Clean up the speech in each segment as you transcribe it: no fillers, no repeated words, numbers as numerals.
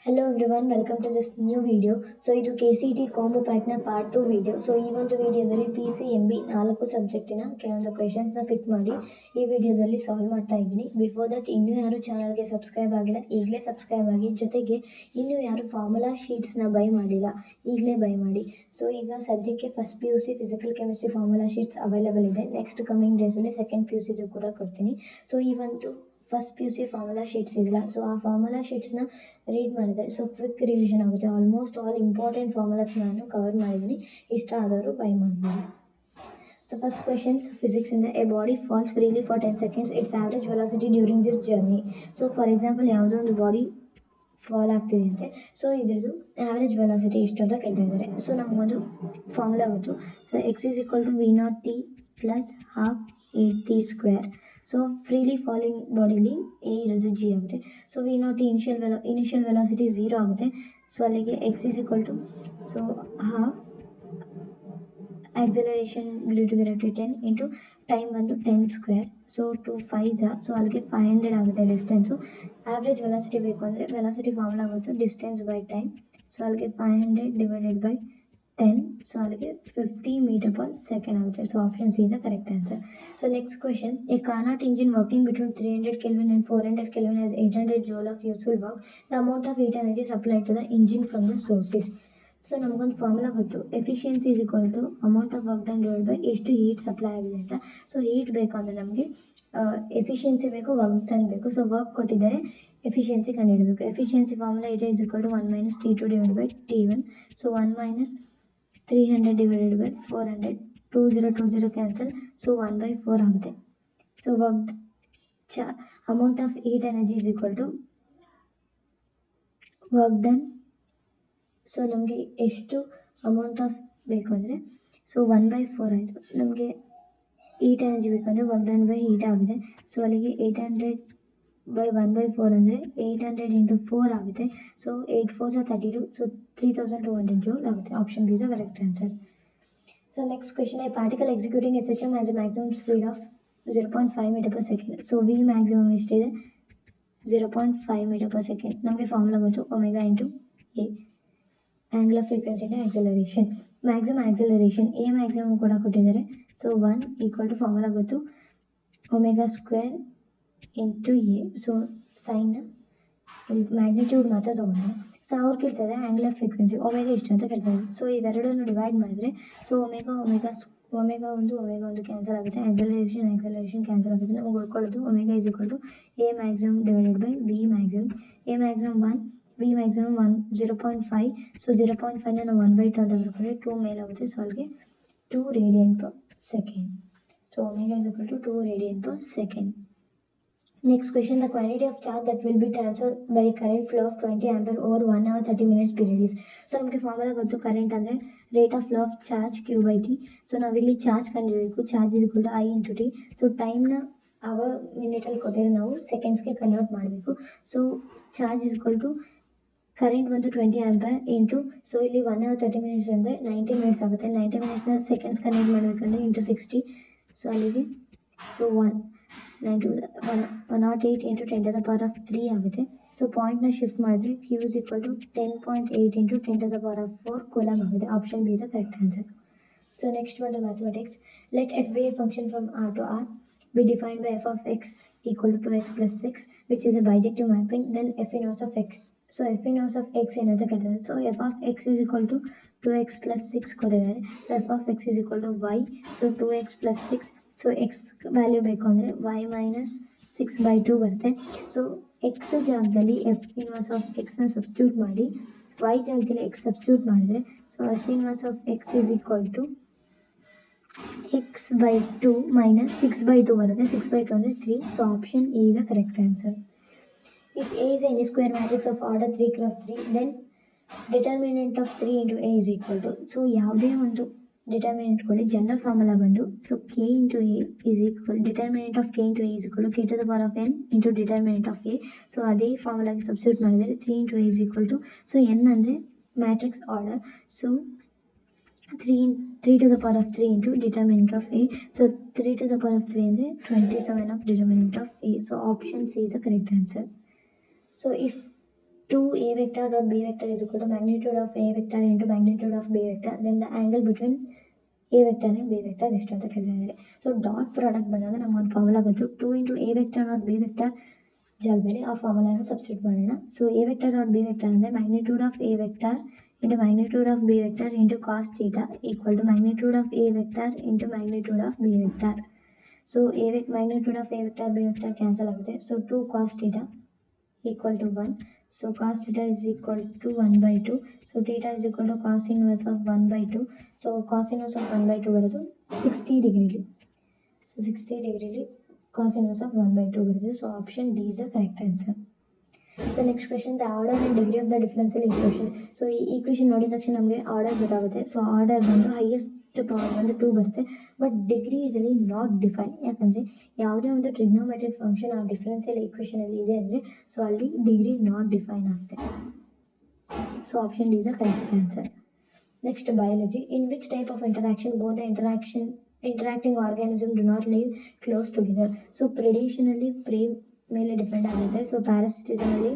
Hello everyone, welcome to this new video. So ಇದು KCT combo ಪ್ಯಾಕ್ನ part 2 video. So ಈ ಒಂದು ವಿಡಿಯೋದಲ್ಲಿ PCMB 4 ಸಬ್ಜೆಕ್ಟಿನ ಕೆಲವೊಂದು ಕ್ವೆಶನ್ಸ್ನ ಪಿಕ್ ಮಾಡಿ ಈ ವಿಡಿಯೋದಲ್ಲಿ ಸಾಲ್ವ್ ಮಾಡ್ತಾ ಇದ್ದೀನಿ. ಬಿಫೋರ್ ದಟ್ ಇನ್ನೂ ಯಾರು ಚಾನಲ್ಗೆ ಸಬ್ಸ್ಕ್ರೈಬ್ ಆಗಿಲ್ಲ ಈಗಲೇ ಸಬ್ಸ್ಕ್ರೈಬ್ ಆಗಿ, ಜೊತೆಗೆ ಇನ್ನೂ ಯಾರು ಫಾರ್ಮುಲಾ ಶೀಟ್ಸ್ನ ಬೈ ಮಾಡಿಲ್ಲ ಈಗಲೇ ಬೈ ಮಾಡಿ. ಸೊ ಈಗ ಸದ್ಯಕ್ಕೆ first PUC physical chemistry formula sheets available ಇದೆ. ನೆಕ್ಸ್ಟ್ ಕಮಿಂಗ್ ಡೇಸಲ್ಲಿ ಸೆಕೆಂಡ್ PUCದು ಕೂಡ ಕೊಡ್ತೀನಿ. ಸೊ ಈ ಒಂದು ಫಸ್ಟ್ PUC ಫಾರ್ಮುಲಾ ಶೀಟ್ಸ್ ಇಲ್ಲ. ಸೊ ಆ ಫಾರ್ಮುಲಾ ಶೀಟ್ಸ್ನ ರೀಡ್ ಮಾಡಿದರೆ ಸೊ ಕ್ವಿಕ್ ರಿವಿಷನ್ ಆಗುತ್ತೆ. ಆಲ್ಮೋಸ್ಟ್ ಆಲ್ ಇಂಪಾರ್ಟೆಂಟ್ ಫಾರ್ಮುಲಾಸ್ ನಾನು ಕವರ್ ಮಾಡಿದ್ದೀನಿ. ಇಷ್ಟ ಆದವರು ಬೈ ಮಾಡ್ಬೋದು. ಸೊ ಫಸ್ಟ್ ಕ್ವೆಶನ್ಸ್ ಫಿಸಿಕ್ಸಿಂದ a body falls freely for 10 seconds its average velocity during this journey. So for example ಯಾವುದೋ ಒಂದು ಬಾಡಿ ಫಾಲ್ ಆಗ್ತಿದೆ ಅಂತೆ. ಸೊ ಇದ್ರದ್ದು ಆ್ಯಾವ್ರೇಜ್ ವೆಲಾಸಿಟಿ ಎಷ್ಟು ಅಂತ ಕೇಳ್ತಾ ಇದ್ದಾರೆ. ಸೊ ನಮಗೊಂದು ಫಾರ್ಮುಲಾ ಗೊತ್ತು. So x = v0t + ½ a t². So freely falling bodily A ಇರೋದು g ಆಗುತ್ತೆ. ಸೊ v0t ಇನಿಷಿಯಲ್ ವೆಲಾಸಿಟಿ 0 ಆಗುತ್ತೆ. ಸೊ ಅಲ್ಲಿಗೆ x so ½ acceleration ∗ 10 into time ಬಂದು 10². So 2 5s. ಸೊ ಅಲ್ಲಿಗೆ 500 ಆಗುತ್ತೆ ಡಿಸ್ಟೆನ್ಸು. ಆ್ಯಾವ್ರೇಜ್ ವೆಲಾಸಿಟಿ ಬೇಕು ಅಂದರೆ ವೆಲಾಸಿಟಿ ಫಾರ್ಮುಲಾ ಗೊತ್ತು, ಡಿಸ್ಟೆನ್ಸ್ ಬೈ ಟೈಮ್. ಸೊ ಅಲ್ಲಿಗೆ 500 / 10. ಸೊ ಅಲ್ಲಿಗೆ 50 m/s ಆಗುತ್ತೆ. So option C is the correct answer. So next question, A Carnot engine working between 300 Kelvin and 400 Kelvin has 800 joule of useful work. The amount of heat energy supplied to the engine from the sources. So ನಮಗೊಂದು formula ಗೊತ್ತು, efficiency = amount of work done divided by ಎಷ್ಟು heat supply ಆಗಿದೆ ಅಂತ. So heat ಬೇಕು ಅಂದರೆ ನಮಗೆ efficiency ಬೇಕು, work done ಬೇಕು. ಸೊ ವರ್ಕ್ ಕೊಟ್ಟಿದ್ದಾರೆ, ಎಫಿಷಿಯನ್ಸಿ ಕಂಡುಹಿಡಬೇಕು. Efficiency formula = 1 - T2 / T1. So 1 - 300 / 400. 20 cancel. So 1/4 ಆಗುತ್ತೆ. So work amount of heat energy = work done. So ನಮಗೆ ಎಷ್ಟು ಅಮೌಂಟ್ ಆಫ್ ಬೇಕು ಅಂದರೆ ಸೊ 1/4 ಆಯಿತು. ನಮಗೆ ಹೀಟ್ ಎನರ್ಜಿ ಬೇಕಂದರೆ ವರ್ಕ್ ಡನ್ ಬೈ ಹೀಟ್ ಆಗಿದೆ. ಸೊ ಅಲ್ಲಿಗೆ 800 / 1/4 ಅಂದರೆ 800 × 4 ಆಗುತ್ತೆ. So 8 4s are 32. So 3200 joule ಆಗುತ್ತೆ. Option B is the correct answer. So next question, A particle executing SHM has A maximum speed of 0.5 m/s. So we maximum ಎಷ್ಟಿದೆ? 0.5 m/s. ನಮಗೆ formula ಗೊತ್ತು, omega × a. Angular frequency into acceleration. Maximum acceleration A maximum ಕೂಡ ಕೊಟ್ಟಿದ್ದಾರೆ. So 1 = formula ಗೊತ್ತು, ω² × a. So sine magnitude ಮಾತ್ರ ತೊಗೊಂಡೆ. So ಅವ್ರು ಕೇಳ್ತದೆ ಆ್ಯಂಗ್ಯುಲರ್ ಫ್ರೀಕ್ವೆನ್ಸಿ ಒಮೆಗಾ ಎಷ್ಟು ಅಂತ ಕೇಳ್ತಾರೆ. ಸೊ ಇವೆರಡನ್ನು ಡಿವೈಡ್ ಮಾಡಿದ್ರೆ ಸೊ ಒಮೆಗಾ ಒಂದು ಕ್ಯಾನ್ಸಲ್ ಆಗುತ್ತೆ. ಆಕ್ಸಲರೇಷನ್ ಕ್ಯಾನ್ಸಲ್ ಆಗುತ್ತೆ. ನಮಗೆ ಉಳ್ಕೊಳ್ಳೋದು omega = a maximum divided by v maximum. a maximum 1, v maximum 1 0.5. So 0.5ನ ನಾವು 1/2 ಅಂತ ಬರ್ಕೊಂಡ್ರೆ 2 ಮೇಲಾಗುತ್ತೆ. ಸೊ ಅಲ್ಲಿಗೆ 2 radian/s. So omega = 2 radian/s. Next question, the quantity of charge that will be transferred by current flow of 20 ampere over 1 hour 30 minutes period is. So ನಮಗೆ formula ಗೊತ್ತು, current ಅಂದರೆ rate of flow of charge Q/T. So ನಾವಿಲ್ಲಿ charge ಕಂಡುಹಿಡಬೇಕು. Charge = I × T. So ಟೈಮ್ನ hour ಮಿನಿಟಲ್ಲಿ ಕೊಟ್ಟಿದ್ರೆ ನಾವು ಸೆಕೆಂಡ್ಸ್ಗೆ ಕನ್ವರ್ಟ್ ಮಾಡಬೇಕು. ಸೊ ಚಾರ್ಜ್ = ಕರೆಂಟ್ ಬಂದು 20 ಆಂಪರ್ ಇಂಟು ಸೊ ಇಲ್ಲಿ 1 hour 30 minutes ಅಂದರೆ 90 minutes ಆಗುತ್ತೆ. 90 minutesನ ಸೆಕೆಂಡ್ಸ್ ಕನ್ವರ್ಟ್ ಮಾಡಬೇಕಂದ್ರೆ ಇಂಟು 60. ಸೊ ಅಲ್ಲಿಗೆ ಸೊ 108 × 10⁻³ ಆಗುತ್ತೆ. ಸೊ ಪಾಯಿಂಟ್ನ ಶಿಫ್ಟ್ ಮಾಡಿದ್ರೆ Q = 10.8 × 10⁴ ಕೂಲಂಬ್ ಆಗುತ್ತೆ. Option B is the correct answer. So next ಬಂದು mathematics. Let f be a function from R to R be defined by f of x = 2x + 6 which is a bijective mapping. Then f inverse of x. So f inverse of x ಏನು ಅಂತ ಕೇಳ್ತಾರೆ. So f of x = 2x + 6 ಕೊಟ್ಟಿದ್ದಾರೆ. So f of x = y. So 2x + 6. So X value ಬೇಕು ಅಂದರೆ y - 6/2 ಬರುತ್ತೆ. So X ಜಾಗದಲ್ಲಿ f inverse of xನ substitute ಮಾಡಿ, y ಜಾಗದಲ್ಲಿ x ಸಬ್ಸ್ಟಿಟ್ಯೂಟ್ ಮಾಡಿದರೆ so f inverse of x = x/2 - 6/2 ಬರುತ್ತೆ. 6/2 ಅಂದರೆ 3. So option A is the correct answer. If A is any square matrix of order 3 × 3, then determinant of 3 × A is equal to. So ಯಾವುದೇ ಒಂದು determinant ಕೊಡಿ, general formula ಬಂದು so k × A is equal determinant of k × A is equal to k⁴n × determinant of A. So ಅದೇ ಫಾರ್ಮುಲಾಗೆ substitute ಮಾಡಿದರೆ 3 × A is equal to so n ಅಂದರೆ matrix order. So 3⁴ into determinant of A. So 3⁴ ಅಂದರೆ 27 of determinant of A. So option C is the correct answer. So if 2a vector dot b vector is equal to magnitude of a vector into magnitude of b vector, then the angle between a vector and b vector ಎಷ್ಟು ಅಂತ ಕೇಳಿದ್ದಾರೆ. So dot product ಬಂದಾಗ ನಮಗೊಂದು formula ಗೊತ್ತು, 2 into a vector dot b vector ಜಾಗದಲ್ಲಿ ಆ ಫಾರ್ಮುಲಾನ substitute ಮಾಡೋಣ. So a vector dot b vector ಅಂದರೆ magnitude of a vector into magnitude of b vector into cos theta equal to magnitude of a vector into magnitude of b vector. So magnitude of a vector b vector cancel ಆಗುತ್ತೆ. So 2 cos theta equal to 1. So cos theta is equal to 1 by 2. So theta is equal to cos inverse of 1 by 2. So cos inverse of 1 by 2 ಬರೋದು 60 ಡಿಗ್ರಿಲಿ. So 60 ಡಿಗ್ರಿಲಿ cos inverse of 1 by 2 ಬರುತ್ತೆ. So option D is the correct answer. So next question, the order and degree of the differential equation. So ಈ equation ನೋಡಿದ ತಕ್ಷಣ ನಮಗೆ order ಗೊತ್ತಾಗುತ್ತೆ. So order ಬಂದು highest power ಬಂದು 2 ಬರುತ್ತೆ, ಬಟ್ ಡಿಗ್ರಿ ಇದರಲ್ಲಿ ನಾಟ್ ಡಿಫೈನ್. ಯಾಕಂದರೆ ಯಾವುದೇ ಒಂದು ಟ್ರಿಗ್ನೋಮೆಟ್ರಿಕ್ ಫಂಕ್ಷನ್ ಆ ಡಿಫರೆನ್ಷಿಯಲ್ ಈಕ್ವೇಷನಲ್ಲಿ ಇದೆ ಅಂದರೆ ಸೊ ಅಲ್ಲಿ ಡಿಗ್ರಿ ನಾಟ್ ಡಿಫೈನ್ ಆಗುತ್ತೆ. So option D is the correct answer. Next biology, in which type of interaction both the interacting organism do not live close together. ಸೊ ಪ್ರೆಡೇಷನಲ್ಲಿ ಪ್ರೇ ಮೇಲೆ depend ಆಗುತ್ತೆ. ಸೊ ಪ್ಯಾರಾಸಿಟಿಸಮಲ್ಲಿ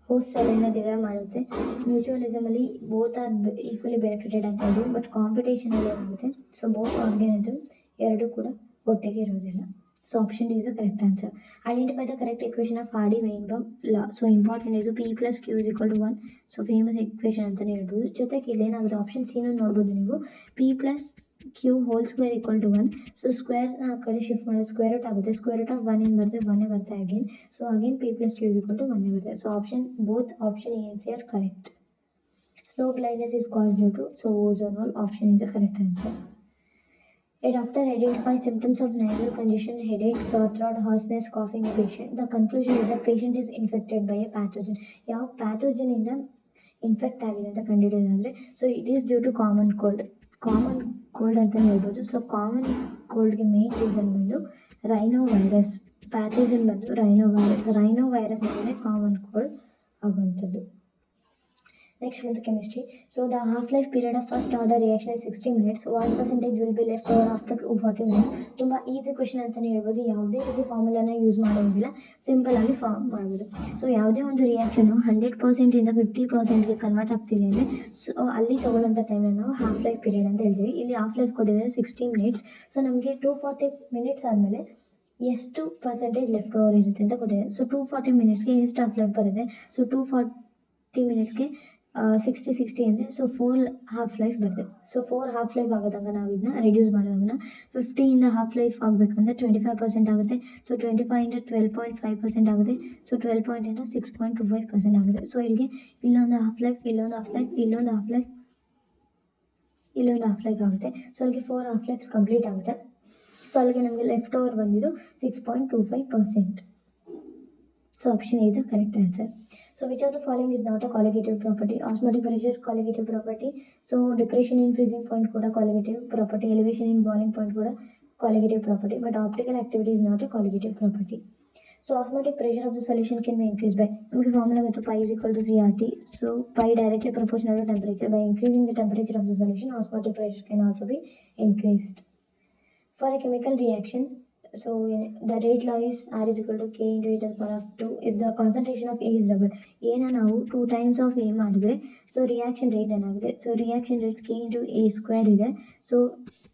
ಹೋಸ್ಟ್ ಸೆಲ್ಲಿಂದ derive ಮಾಡುತ್ತೆ. ಮ್ಯೂಚುವಲಿಸಮಲ್ಲಿ both are equally benefited ಆಗ್ಬೋದು, but ಕಾಂಪಿಟೇಷನಲ್ಲಿ ಏನಾಗುತ್ತೆ ಸೊ ಬೋತ್ ಆರ್ಗ್ಯಾನಿಸಮ್ ಎರಡೂ ಕೂಡ ಒಟ್ಟಿಗೆ ಇರೋದಿಲ್ಲ. So option D is the correct answer. Identify the correct equation of Hardy Weinberg law. So important ಇದು P + Q = 1. So famous equation ಅಂತಲೇ ಹೇಳ್ಬೋದು. ಜೊತೆಗೆ ಇಲ್ಲಿ ಏನಾಗುತ್ತೆ ಆಪ್ಷನ್ ಸಿನೂ ನೋಡ್ಬೋದು ನೀವು, P + Q whole square = 1. So square ಆ ಕಡೆ ಶಿಫ್ಟ್ ಮಾಡಿದ್ರೆ ಸ್ಕ್ವೇರ್ ರೂಟ್ ಆಗುತ್ತೆ. ಸ್ಕ್ವೇರ್ ರೂಟ್ ಆಫ್ 1 ಏನು ಬರುತ್ತೆ 1 ಬರುತ್ತೆ again. So again P + Q = 1 ಬರುತ್ತೆ. So both option A and C are correct. Slow blindness is caused due to ozone hole. Option is the correct answer. A doctor identifies symptoms of nasal congestion, headache, sore throat, hoarseness, coughing in patient. The conclusion is that patient is infected by a pathogen. ಯಾವ pathogen ಇಂದ infect ಆಗಿದೆ ಅಂತ ಕಂಡುಹಿಡಿಯೋದಾದರೆ so it is due to common cold ಅಂತಲೇ ಹೇಳ್ಬೋದು. So common ಕೋಲ್ಡ್ಗೆ main reason ಬಂದು rhino virus, pathogen ಬಂದು ರೈನೋ ವೈರಸ್ ಅಂದರೆ ಕಾಮನ್ ಕೋಲ್ಡ್ ಆಗುವಂಥದ್ದು. Next one, chemistry. So the half-life period of first order reaction is 60 minutes. 1% will be left over after 240 minutes. ತುಂಬ easy question ಅಂತಲೇ ಹೇಳ್ಬೋದು. ಯಾವುದೇ ರೀತಿ ಫಾರ್ಮುಲಾನ ಯೂಸ್ ಮಾಡೋದಿಲ್ಲ, ಸಿಂಪಲ್ ಆಗಿ ಫಾರ್ಮ್ ಮಾಡ್ಬೋದು. ಸೊ ಯಾವುದೇ ಒಂದು ರಿಯಾಕ್ಷನ್ನು 100% 50%ಗೆ ಕನ್ವರ್ಟ್ ಆಗ್ತಿದೆ ಅಂದರೆ ಸೊ ಅಲ್ಲಿ ತೊಗೊಳ್ಳೋಂಥ ಟೈಮನ್ನು ನಾವು ಹಾಫ್ ಲೈಫ್ ಪೀರಿಯಡ್ ಅಂತ ಹೇಳ್ತೀವಿ. ಇಲ್ಲಿ ಹಾಫ್ ಲೈಫ್ ಕೊಟ್ಟಿದ್ದಾರೆ 60 ಮಿನಿಟ್ಸ್. ಸೊ ನಮಗೆ 240 ಮಿನಿಟ್ಸ್ ಆದಮೇಲೆ ಎಷ್ಟು ಪರ್ಸೆಂಟೇಜ್ ಲೆಫ್ಟ್ ಓವರ್ ಇರುತ್ತೆ ಅಂತ ಕೊಟ್ಟಿದ್ದಾರೆ. ಸೊ 240 ಮಿನಿಟ್ಸ್ಗೆ ಎಷ್ಟು ಹಾಫ್ ಲೈಫ್ ಬರುತ್ತೆ. ಸೊ 240 ಮಿನಿಟ್ಸ್ಗೆ 60 ಅಂದರೆ ಸೊ 4 ಹಾಫ್ ಲೈಫ್ ಬರುತ್ತೆ. ಸೊ 4 ಹಾಫ್ ಲೈಫ್ ಆಗೋದಾಗ ನಾವು ಇದನ್ನ ರಿಡ್ಯೂಸ್ ಮಾಡೋದನ್ನ 50 ಹಾಫ್ ಲೈಫ್ ಆಗಬೇಕಂದ್ರೆ 25% ಆಗುತ್ತೆ. ಸೊ 25 × 12.5% ಆಗುತ್ತೆ. ಸೊ 12 6.25% ಆಗುತ್ತೆ. ಸೊ ಇಲ್ಲಿಗೆ ಇಲ್ಲೊಂದು ಹಾಫ್ ಲೈಫ್, ಇಲ್ಲೊಂದು ಹಾಫ್ ಲೈಫ್, ಇಲ್ಲೊಂದು ಹಾಫ್ ಲೈಫ್, ಇಲ್ಲೊಂದು ಹಾಫ್ ಲೈಫ್ ಆಗುತ್ತೆ. ಸೊ ಅಲ್ಲಿಗೆ 4 ಹಾಫ್ ಲೈಫ್ಸ್ ಕಂಪ್ಲೀಟ್ ಆಗುತ್ತೆ. ಸೊ ಅಲ್ಲಿಗೆ ನಮಗೆ ಲೆಫ್ಟ್ ಓವರ್ ಬಂದಿದ್ದು 6.25%. So option is the correct answer. So which of the following is not a colligative property? Osmotic pressure colligative property. So depression in freezing point kuda colligative property. Elevation in boiling point kuda colligative property. But optical activity is not a colligative property. So osmotic pressure of the solution can be increased by, okay, formula with pi is equal to CRT. So pi directly proportional to temperature. By increasing the temperature of the solution, osmotic pressure can also be increased. For a chemical reaction, so the rate law is R is equal to K into E to the power of 2 if the concentration of A is double. A na ನಾವು 2 times of A ಮಾಡಿದ್ರೆ so reaction rate ಏನಾಗುತ್ತೆ. So reaction rate K into A square ಇದೆ. So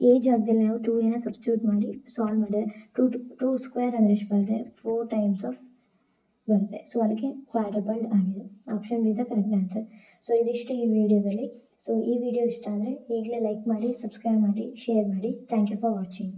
A ಜಾಗದಲ್ಲಿ ನಾವು 2A substitute ಮಾಡಿ solve ಮಾಡಿದ್ರೆ 2 square ಅಂದರೆ ಎಷ್ಟು ಬರುತ್ತೆ 4 times of ಬರುತ್ತೆ. ಸೊ ಅದಕ್ಕೆ ಕ್ವಾಡ್ರಪಲ್ಡ್ ಆಗಿದೆ. Option B is the correct answer. So ಇದಿಷ್ಟು ಈ ವಿಡಿಯೋದಲ್ಲಿ. ಸೊ ಈ ವಿಡಿಯೋ ಇಷ್ಟ ಆದರೆ ಈಗಲೇ ಲೈಕ್ ಮಾಡಿ, ಸಬ್ಸ್ಕ್ರೈಬ್ ಮಾಡಿ, ಶೇರ್ ಮಾಡಿ. Thank you for watching.